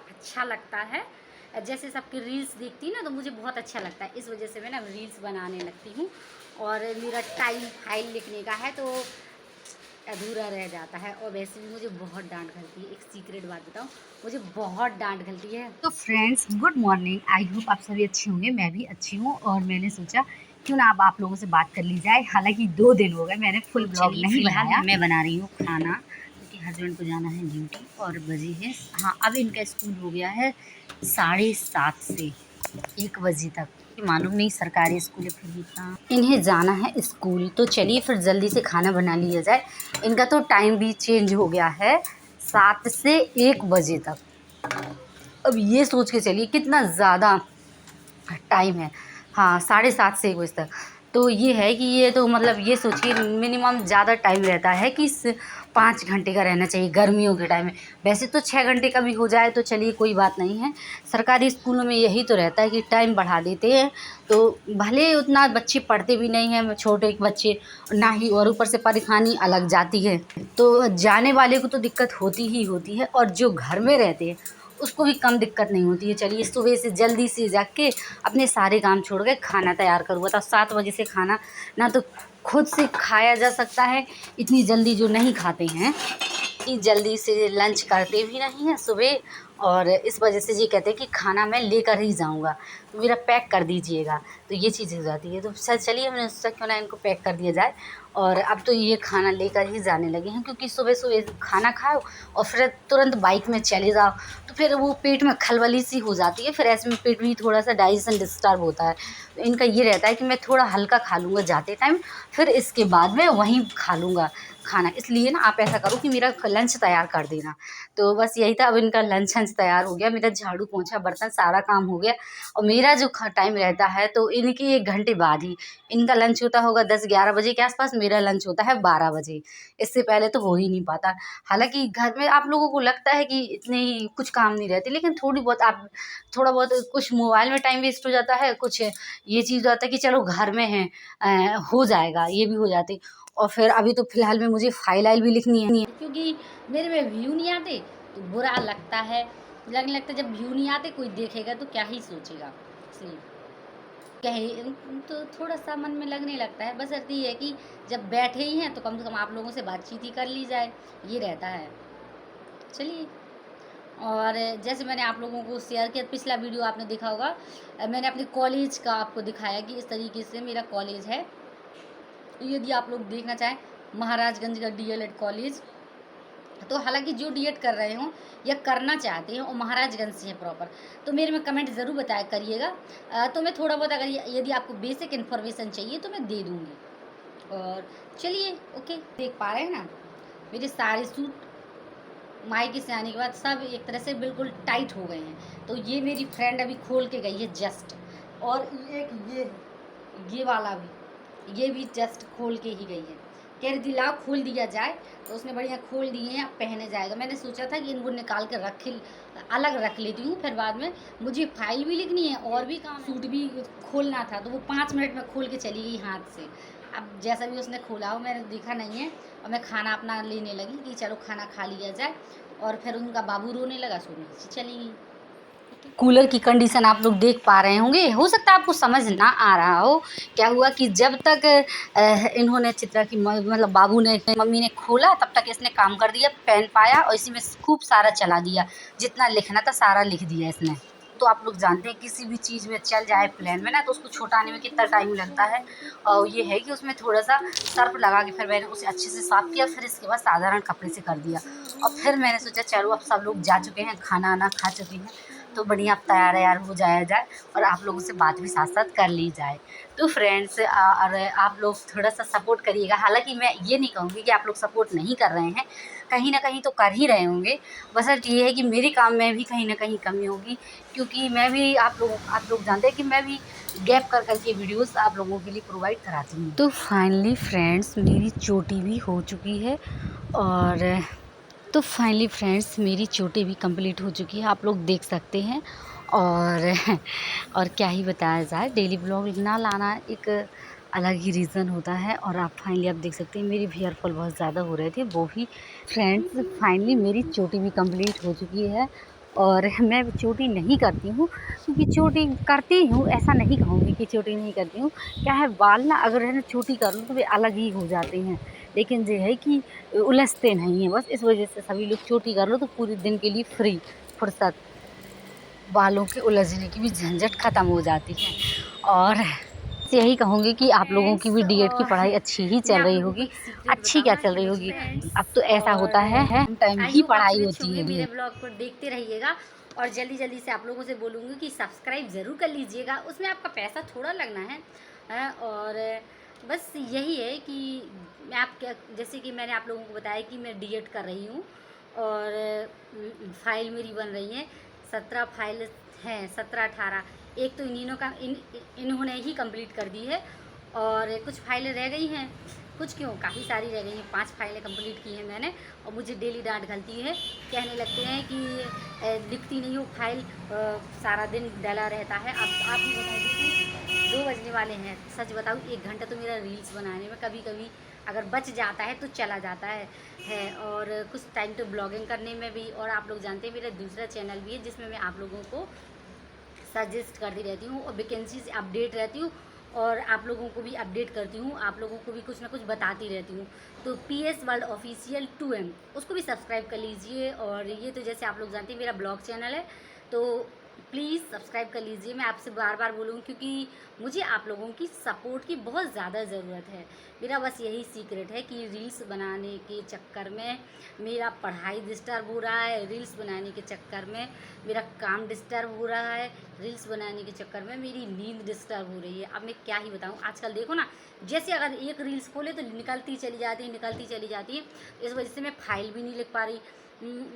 अच्छा लगता है। जैसे सबकी रील्स देखती ना तो मुझे बहुत अच्छा लगता है, इस वजह से मैं ना रील्स बनाने लगती हूँ। और मेरा टाइम फाइल लिखने का है तो अधूरा रह जाता है। और वैसे भी मुझे बहुत डांट खलती है, एक सीक्रेट बात बताऊँ, मुझे बहुत डांट खलती है। तो friends good morning, I hope आप सभी अच्छे होंगे। मैं भी अच्छी हूँ और मैंने सोचा क्यों ना अब आप लोगों से बात कर ली जाए। हालांकि 2 दिन हो गए मैंने फुल तो ब्लॉग चलिए नहीं फिलहाल बनाया। मैं बना रही हूँ खाना क्योंकि हस्बैंड को जाना है ड्यूटी और बजे है, हाँ अब इनका स्कूल हो गया है 7:30 से 1 बजे तक। मालूम नहीं सरकारी स्कूल है फिर भी इतना इन्हें जाना है स्कूल। तो चलिए फिर जल्दी से खाना बना लिया जाए। इनका तो टाइम भी चेंज हो गया है 7 से 1 बजे तक। अब ये सोच के चलिए कितना ज़्यादा टाइम है। हाँ 7:30 से 1 बजे तक। तो ये है कि ये तो मतलब ये सोचिए मिनिमम ज़्यादा टाइम रहता है कि 5 घंटे का रहना चाहिए गर्मियों के टाइम में। वैसे तो 6 घंटे का भी हो जाए तो चलिए कोई बात नहीं है। सरकारी स्कूलों में यही तो रहता है कि टाइम बढ़ा देते हैं तो भले उतना बच्चे पढ़ते भी नहीं हैं छोटे बच्चे ना ही, और ऊपर से परेशानी अलग जाती है। तो जाने वाले को तो दिक्कत होती ही होती है और जो घर में रहते हैं उसको भी कम दिक्कत नहीं होती है। चलिए सुबह से जल्दी से जाग के अपने सारे काम छोड़ के खाना तैयार करूँ। बताओ 7 बजे से खाना ना तो खुद से खाया जा सकता है, इतनी जल्दी जो नहीं खाते हैं, कि जल्दी से लंच करते भी नहीं हैं सुबह। और इस वजह से ये कहते हैं कि खाना मैं लेकर ही जाऊंगा तो मेरा पैक कर दीजिएगा। तो ये चीज़ हो जाती है। तो सर चलिए हमने सोचा क्यों ना इनको पैक कर दिया जाए। और अब तो ये खाना लेकर ही जाने लगे हैं क्योंकि सुबह सुबह खाना खाओ और फिर तुरंत बाइक में चले जाओ तो फिर वो पेट में खलबली सी हो जाती है। फिर ऐसे में पेट भी थोड़ा सा डाइजेशन डिस्टर्ब होता है। तो इनका ये रहता है कि मैं थोड़ा हल्का खा लूँगा जाते टाइम, फिर इसके बाद में वहीं खा लूँगा खाना। इसलिए ना आप ऐसा करो कि मेरा लंच तैयार कर देना। तो बस यही था। अब इनका लंच हंच तैयार हो गया, मेरा झाड़ू पोंछा बर्तन सारा काम हो गया। और मेरा जो टाइम रहता है तो इनके 1 घंटे बाद ही इनका लंच होता होगा 10-11 बजे के आसपास, मेरा लंच होता है 12 बजे। इससे पहले तो हो ही नहीं पाता। हालांकि घर में आप लोगों को लगता है कि इतने ही कुछ काम नहीं रहते, लेकिन थोड़ी बहुत आप थोड़ा बहुत कुछ मोबाइल में टाइम वेस्ट हो जाता है, कुछ ये चीज़ होता है कि चलो घर में है हो जाएगा, ये भी हो जाती। और फिर अभी तो फिलहाल में मुझे फाइल आइल भी लिखनी है क्योंकि मेरे में व्यू नहीं आते तो बुरा लगता है। लगने लगता है जब व्यू नहीं आते कोई देखेगा तो क्या ही सोचेगा, इसलिए कहे तो थोड़ा सा मन में लगने लगता है। बस ये है कि जब बैठे ही हैं तो कम से कम आप लोगों से बातचीत ही कर ली जाए, ये रहता है। चलिए, और जैसे मैंने आप लोगों को शेयर किया पिछला वीडियो आपने देखा होगा, मैंने अपने कॉलेज का आपको दिखाया कि इस तरीके से मेरा कॉलेज है। यदि आप लोग देखना चाहें महाराजगंज का DLED कॉलेज, तो हालांकि जो DED कर रहे हों या करना चाहते हैं और महाराजगंज से हैं प्रॉपर, तो मेरे में कमेंट ज़रूर बताया करिएगा। तो मैं थोड़ा बहुत अगर यदि आपको बेसिक इन्फॉर्मेशन चाहिए तो मैं दे दूँगी। और चलिए ओके, देख पा रहे हैं ना मेरे सारे सूट मायके से आने के बाद सब एक तरह से बिल्कुल टाइट हो गए हैं। तो ये मेरी फ्रेंड अभी खोल के गई है जस्ट, और एक ये वाला भी, ये भी जस्ट खोल के ही गई है। कह रही थी लाओ खोल दिया जाए, तो उसने बढ़िया खोल दिए हैं, अब पहने जाएगा। मैंने सोचा था कि इनको निकाल कर अलग रख लेती हूँ, फिर बाद में मुझे फाइल भी लिखनी है और भी काम, सूट भी खोलना था, तो वो 5 मिनट में खोल के चली गई हाथ से। अब जैसा भी उसने खोला हो मैंने देखा नहीं है, और मैं खाना अपना लेने लगी कि चलो खाना खा लिया जाए। और फिर उनका बाबू रोने लगा, सोने से चली गई। कूलर की कंडीशन आप लोग देख पा रहे होंगे, हो सकता है आपको समझ ना आ रहा हो। क्या हुआ कि जब तक इन्होंने चित्रा की मतलब बाबू ने मम्मी ने खोला तब तक इसने काम कर दिया, पेन पाया और इसी में खूब सारा चला दिया, जितना लिखना था सारा लिख दिया इसने। तो आप लोग जानते हैं किसी भी चीज़ में चल जाए प्लान में ना तो उसको छुटाने में कितना टाइम लगता है। और ये है कि उसमें थोड़ा सा सर्फ लगा के फिर मैंने उसे अच्छे से साफ़ किया, फिर इसके बाद साधारण कपड़े से कर दिया। और फिर मैंने सोचा चलो अब सब लोग जा चुके हैं, खाना वाना खा चुके हैं, तो बढ़िया अब तैयार हो जाया जाए और आप लोगों से बात भी साथ साथ कर ली जाए। तो फ्रेंड्स और आप लोग थोड़ा सा सपोर्ट करिएगा। हालांकि मैं ये नहीं कहूँगी कि आप लोग सपोर्ट नहीं कर रहे हैं, कहीं ना कहीं तो कर ही रहे होंगे। बस ये है कि मेरे काम में भी कहीं ना कहीं कमी होगी, क्योंकि मैं भी आप लोग जानते हैं कि मैं भी गैप कर करके वीडियोस आप लोगों के लिए प्रोवाइड कराती हूँ। तो फाइनली फ्रेंड्स मेरी चोटी भी हो चुकी है, और तो फाइनली फ्रेंड्स मेरी चोटी भी कंप्लीट हो चुकी है, आप लोग देख सकते हैं। और और क्या ही बताया जाए, डेली ब्लॉग ना लाना एक अलग ही रीज़न होता है। और आप फाइनली आप देख सकते हैं मेरी हेयर फॉल बहुत ज़्यादा हो रहे थे, वो भी फ्रेंड्स फाइनली मेरी चोटी भी कंप्लीट हो चुकी है। और मैं चोटी नहीं करती हूँ, क्योंकि चोटी करती हूँ, ऐसा नहीं कहूँगी कि चोटी नहीं करती हूँ। क्या है, बाल ना अगर है ना चोटी कर लूँ तो वे अलग ही हो जाते हैं, लेकिन ये है कि उलझते नहीं हैं, बस इस वजह से सभी लोग चोटी कर लो तो पूरे दिन के लिए फ्री, फुर्सत, बालों के उलझने की भी झंझट खत्म हो जाती है। और यही कहूँगी कि आप लोगों की भी डीएड की पढ़ाई अच्छी ही चल रही होगी। अच्छी क्या चल रही होगी, अब तो ऐसा होता है टाइम आई ही होप आप पढ़ाई सभी अच्छे होती होंगे, मेरे है। ब्लॉग को देखते रहिएगा। और जल्दी जल्दी से आप लोगों से बोलूँगी कि सब्सक्राइब ज़रूर कर लीजिएगा, उसमें आपका पैसा थोड़ा लगना है। और बस यही है कि मैं आप क्या, जैसे कि मैंने आप लोगों को बताया कि मैं डीएड कर रही हूँ और फाइल मेरी बन रही है। 17 फाइल हैं, 17-18। एक तो इन्होंने ही कंप्लीट कर दी है और कुछ फाइलें रह गई हैं। कुछ क्यों, काफ़ी सारी रह गई हैं। 5 फाइलें कंप्लीट की हैं मैंने। और मुझे डेली डांट खलती है, कहने लगते हैं कि लिखती नहीं हो फाइल, सारा दिन डला रहता है। अब आप ही बताइए कि 2 बजने वाले हैं, सच बताऊँ 1 घंटा तो मेरा रील्स बनाने में कभी कभी अगर बच जाता है तो चला जाता है। और कुछ टाइम तो ब्लॉगिंग करने में भी। और आप लोग जानते हैं मेरा दूसरा चैनल भी है जिसमें मैं आप लोगों को सजेस्ट करती रहती हूँ और वैकेंसी से अपडेट रहती हूँ और आप लोगों को भी अपडेट करती हूँ, आप लोगों को भी कुछ ना कुछ बताती रहती हूँ। तो PS वर्ल्ड ऑफिशियल 2M उसको भी सब्सक्राइब कर लीजिए। और ये तो जैसे आप लोग जानते हैं मेरा ब्लॉग चैनल है, तो प्लीज़ सब्सक्राइब कर लीजिए। मैं आपसे बार बार बोलूँगी क्योंकि मुझे आप लोगों की सपोर्ट की बहुत ज़्यादा ज़रूरत है। मेरा बस यही सीक्रेट है कि रील्स बनाने के चक्कर में मेरा पढ़ाई डिस्टर्ब हो रहा है, रील्स बनाने के चक्कर में मेरा काम डिस्टर्ब हो रहा है, रील्स बनाने के चक्कर में मेरी नींद डिस्टर्ब हो रही है। अब मैं क्या ही बताऊँ, आजकल देखो ना, जैसे अगर एक रील्स खोले तो निकलती चली जाती है, निकलती चली जाती है। इस वजह से मैं फाइल भी नहीं लिख पा रही।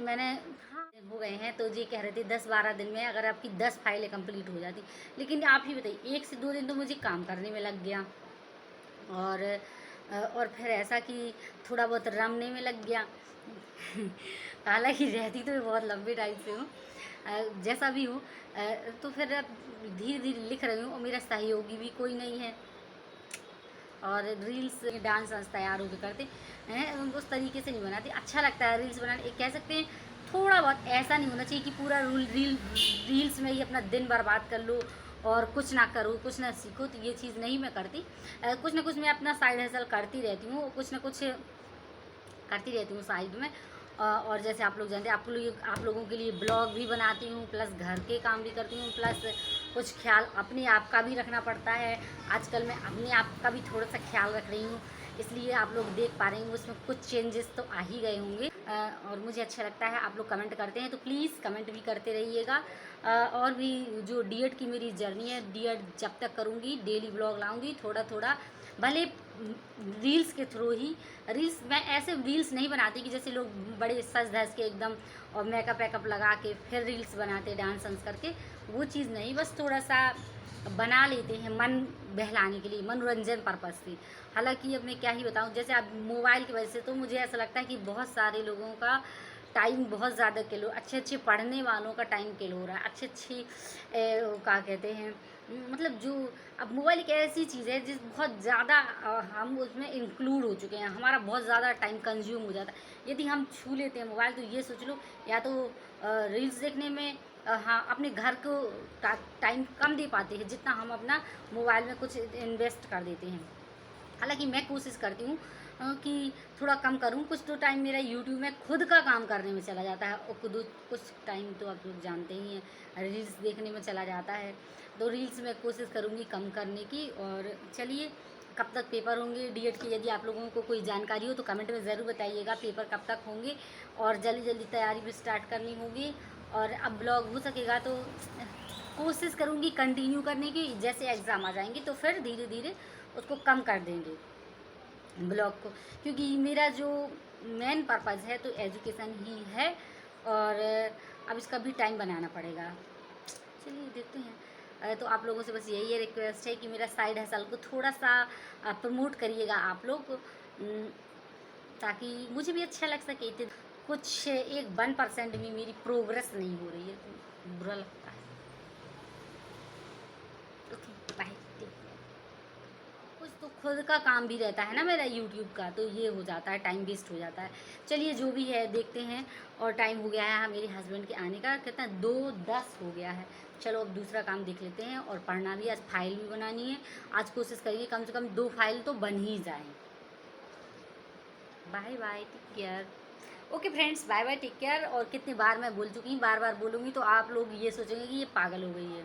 मैंने हाँ हो गए हैं तो ये कह रहे थे 10-12 दिन में अगर आपकी 10 फाइलें कंप्लीट हो जाती। लेकिन आप ही बताइए 1 से 2 दिन तो मुझे काम करने में लग गया। और फिर ऐसा कि थोड़ा बहुत रमने में लग गया। हालांकि रहती तो मैं बहुत लंबे टाइम से हूँ, जैसा भी हूँ। तो फिर अब धीरे धीरे लिख रही हूँ और मेरा सहयोगी भी कोई नहीं है। और रील्स डांस वांस तैयार होकर करते हैं, उस तरीके से नहीं बनाती। अच्छा लगता है रील्स बनाने, एक कह सकते हैं थोड़ा बहुत। ऐसा नहीं होना चाहिए कि पूरा रील्स में ही अपना दिन बर्बाद कर लो और कुछ ना करो, कुछ ना सीखो। तो ये चीज़ नहीं मैं करती। कुछ ना कुछ मैं अपना साइड हसल करती रहती हूँ, कुछ ना कुछ करती रहती हूँ साइड में। और जैसे आप लोग जानते हैं, आप लोगों के लिए ब्लॉग भी बनाती हूँ, प्लस घर के काम भी करती हूँ, प्लस कुछ ख्याल अपने आप का भी रखना पड़ता है। आजकल मैं अपने आप का भी थोड़ा सा ख्याल रख रही हूँ, इसलिए आप लोग देख पा रहे हैं उसमें कुछ चेंजेस तो आ ही गए होंगे। और मुझे अच्छा लगता है आप लोग कमेंट करते हैं, तो प्लीज़ कमेंट भी करते रहिएगा। और भी जो डीएड की मेरी जर्नी है, डीएड जब तक करूँगी डेली ब्लॉग लाऊँगी थोड़ा थोड़ा, भले रील्स के थ्रू ही। रील्स मैं ऐसे रील्स नहीं बनाती कि जैसे लोग बड़े सज धज के एकदम और मेकअप वेकअप लगा के फिर रील्स बनाते डांस वांस करके, वो चीज़ नहीं। बस थोड़ा सा बना लेते हैं मन बहलाने के लिए, मनोरंजन पर्पज़ से। हालांकि अब मैं क्या ही बताऊं, जैसे अब मोबाइल की वजह से तो मुझे ऐसा लगता है कि बहुत सारे लोगों का टाइम बहुत ज़्यादा किल हो, अच्छे अच्छे पढ़ने वालों का टाइम किल हो रहा है, अच्छे अच्छे क्या कहते हैं, मतलब जो अब मोबाइल एक ऐसी चीज़ है जिस बहुत ज़्यादा हम उसमें इंक्लूड हो चुके हैं, हमारा बहुत ज़्यादा टाइम कंज्यूम हो जाता है। यदि हम छू लेते हैं मोबाइल तो ये सोच लो, या तो रील्स देखने में हाँ अपने घर को टाइम कम दे पाते हैं जितना हम अपना मोबाइल में कुछ इन्वेस्ट कर देते हैं। हालांकि मैं कोशिश करती हूँ कि थोड़ा कम करूँ। कुछ तो टाइम मेरा यूट्यूब में खुद का काम करने में चला जाता है और कुछ टाइम तो आप लोग जानते ही हैं रील्स देखने में चला जाता है। तो रील्स में कोशिश करूँगी कम करने की। और चलिए, कब तक पेपर होंगे डीएड की, यदि आप लोगों को कोई जानकारी हो तो कमेंट में ज़रूर बताइएगा पेपर कब तक होंगे। और जल्दी जल्दी तैयारी भी स्टार्ट करनी होगी। और अब ब्लॉग हो सकेगा तो कोशिश करूँगी कंटिन्यू करने की। जैसे एग्ज़ाम आ जाएंगे तो फिर धीरे धीरे उसको कम कर देंगे ब्लॉग को, क्योंकि मेरा जो मेन पर्पज़ है तो एजुकेशन ही है। और अब इसका भी टाइम बनाना पड़ेगा। चलिए देखते हैं। तो आप लोगों से बस यही है रिक्वेस्ट है कि मेरा साइड हसल को थोड़ा सा प्रमोट करिएगा आप लोग, ताकि मुझे भी अच्छा लग सके। तो कुछ 1% भी मेरी प्रोग्रेस नहीं हो रही है तो बुरा लगता है। Okay bye. कुछ तो खुद खुद का काम भी रहता है ना मेरा यूट्यूब का, तो ये हो जाता है, टाइम वेस्ट हो जाता है। चलिए जो भी है देखते हैं। और टाइम हो गया है मेरे हस्बैंड के आने का, कहते हैं 2:10 हो गया है। चलो अब दूसरा काम देख लेते हैं। और पढ़ना भी, आज फाइल भी बनानी है। आज कोशिश करेंगे कम से कम 2 फाइल तो बन ही जाएँ। Bye bye, take care. Okay friends, bye bye, take care. और कितनी बार मैं बोल चुकी हूँ, बार बार बोलूँगी तो आप लोग ये सोचेंगे कि ये पागल हो गई है।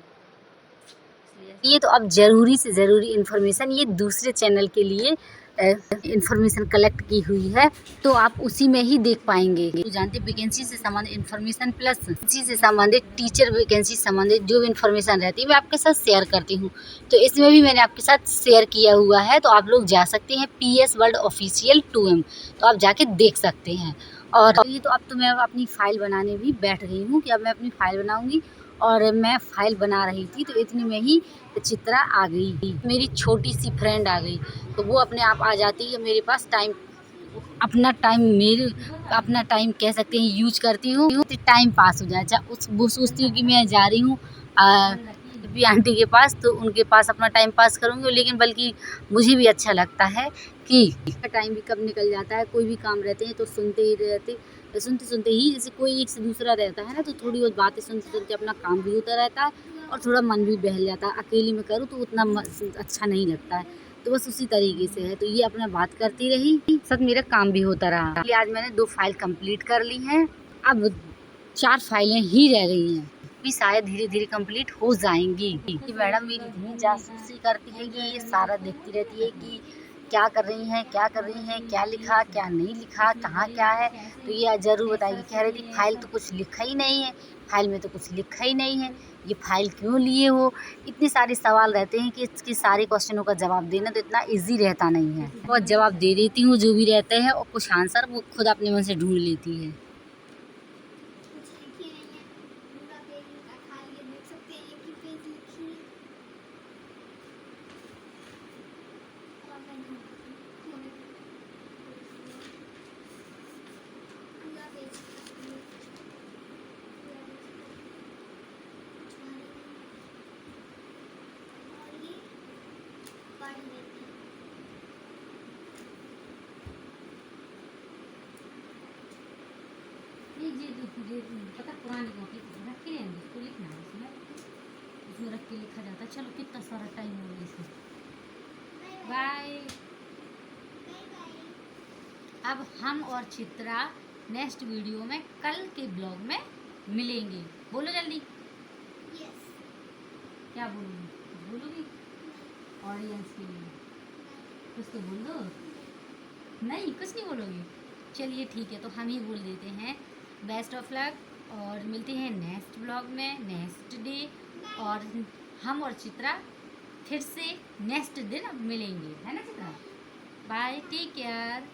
ये तो अब ज़रूरी से ज़रूरी इन्फॉर्मेशन ये दूसरे चैनल के लिए इन्फॉर्मेशन कलेक्ट की हुई है, तो आप उसी में ही देख पाएंगे। तो जानते वैकेंसी से संबंधित इन्फॉर्मेशन प्लस इसी से संबंधित टीचर वैकेंसी संबंधित जो भी इन्फॉर्मेशन रहती है मैं आपके साथ शेयर करती हूँ। तो इसमें भी मैंने आपके साथ शेयर किया हुआ है, तो आप लोग जा सकते हैं PS वर्ल्ड ऑफिशियल 2M, तो आप जाके देख सकते हैं। और ये तो अब तो मैं अपनी फ़ाइल बनाने भी बैठ गई हूँ कि अब मैं अपनी फ़ाइल बनाऊँगी। और मैं फ़ाइल बना रही थी तो इतने में ही चित्रा आ गई, मेरी छोटी सी फ्रेंड आ गई। तो वो अपने आप आ जाती है मेरे पास, अपना टाइम कह सकते हैं यूज करती हूँ, टाइम पास हो जाए। वो सोचती हूँ कि मैं जा रही हूँ भी आंटी के पास, तो उनके पास अपना टाइम पास करूँगी, लेकिन बल्कि मुझे भी अच्छा लगता है कि टाइम भी कब निकल जाता है। कोई भी काम रहते हैं तो सुनते सुनते ही, जैसे कोई एक से दूसरा रहता है ना, तो थोड़ी बहुत बातें सुनते सुनते अपना काम भी होता रहता है और थोड़ा मन भी बहल जाता है। अकेली में करूँ तो उतना अच्छा नहीं लगता है, तो बस उसी तरीके से है। तो ये अपना बात करती रही, साथ मेरा काम भी होता रहा। आज मैंने 2 फाइल कंप्लीट कर ली हैं, अब 4 फाइलें ही रह गई हैं, भी शायद धीरे धीरे कंप्लीट हो जाएंगी। कि मैडम मेरी इतनी जासूसी करती है कि ये सारा देखती रहती है कि क्या कर रही हैं, क्या लिखा, क्या नहीं लिखा, कहाँ क्या है। तो ये ज़रूर बताएगी। कह रही थी फाइल तो कुछ लिखा ही नहीं है, फाइल में तो कुछ लिखा ही नहीं है, ये फाइल क्यों लिए हो। इतने सारे सवाल रहते हैं कि इसके सारे क्वेश्चनों का जवाब देना तो इतना ईजी रहता नहीं है। बहुत जवाब दे देती हूँ जो भी रहते हैं, और कुछ आंसर वो खुद अपने मन से ढूंढ लेती है। ये पता पुरानी कॉपी रखी है, इसको लिखना है, उसमें रख के लिखा जाता है। चलो कितना सारा टाइम हो गया इसमें। बाय। अब हम और चित्रा नेक्स्ट वीडियो में कल के ब्लॉग में मिलेंगे। बोलो जल्दी। क्या बोलोगी? कुछ बोलोगी ऑडियंस के लिए? कुछ तो बोल दो। नहीं, कुछ नहीं बोलोगी? चलिए ठीक है, तो हम ही बोल देते हैं बेस्ट ऑफ लक, और मिलते हैं नेक्स्ट ब्लॉग में नेक्स्ट डे। और हम और चित्रा फिर से नेक्स्ट दिन मिलेंगे, है ना चित्रा? Bye, take care.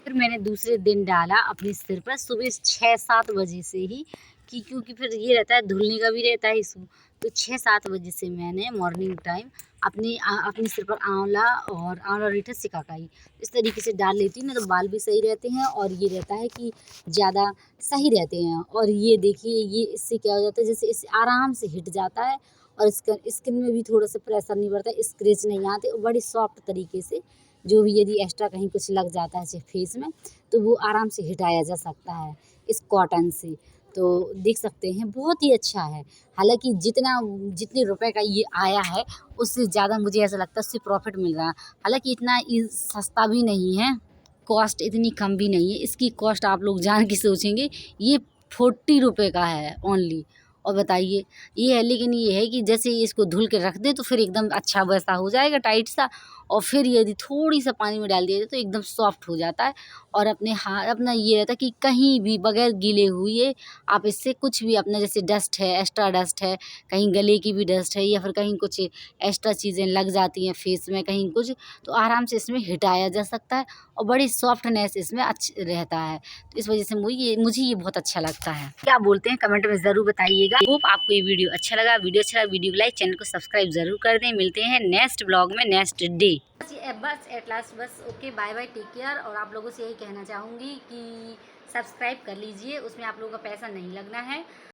फिर मैंने दूसरे दिन डाला अपने सिर पर सुबह 6-7 बजे से ही, क्योंकि फिर ये रहता है धुलने का भी रहता है इसको, तो 6-7 बजे से मैंने मॉर्निंग टाइम अपने सिर पर आंवला रीठा सिकाकाई इस तरीके से डाल लेती हूँ ना, तो बाल भी सही रहते हैं और ये रहता है कि ज़्यादा सही रहते हैं। और ये देखिए, ये इससे क्या हो जाता है, जैसे इससे आराम से हिट जाता है और स्किन में भी थोड़ा सा प्रेशर नहीं पड़ता, स्क्रैच नहीं आते, और बड़ी सॉफ्ट तरीके से जो भी यदि एक्स्ट्रा कहीं कुछ लग जाता है फेस में, तो वो आराम से हटाया जा सकता है इस कॉटन से। तो देख सकते हैं बहुत ही अच्छा है। हालांकि जितने रुपए का ये आया है उससे ज़्यादा मुझे ऐसा लगता है उससे प्रॉफिट मिल रहा है। हालांकि इतना सस्ता भी नहीं है, कॉस्ट इतनी कम भी नहीं है। इसकी कॉस्ट आप लोग जान के सोचेंगे, ये 40 रुपये का है ओनली। और बताइए ये है, लेकिन ये है कि जैसे इसको धुल के रख दें तो फिर एकदम अच्छा वैसा हो जाएगा टाइट सा, और फिर यदि थोड़ी सा पानी में डाल दिया जाए तो एकदम सॉफ्ट हो जाता है। और अपना ये रहता है कि कहीं भी बगैर गीले हुए आप इससे कुछ भी अपना, जैसे डस्ट है, एक्स्ट्रा डस्ट है, कहीं गले की भी डस्ट है, या फिर कहीं कुछ एक्स्ट्रा चीज़ें लग जाती हैं फेस में कहीं कुछ, तो आराम से इसमें हटाया जा सकता है और बड़ी सॉफ्टनेस इसमें रहता है। तो इस वजह से मुझे ये बहुत अच्छा लगता है। क्या बोलते हैं कमेंट में ज़रूर बताइएगा। होप आपको ये वीडियो अच्छा लगा। वीडियो को लाइक, चैनल को सब्सक्राइब ज़रूर कर दें। मिलते हैं नेक्स्ट ब्लॉग में नेक्स्ट डे। बस एट लास्ट बस okay, bye bye, take care. और आप लोगों से यही कहना चाहूँगी कि सब्सक्राइब कर लीजिए, उसमें आप लोगों का पैसा नहीं लगना है।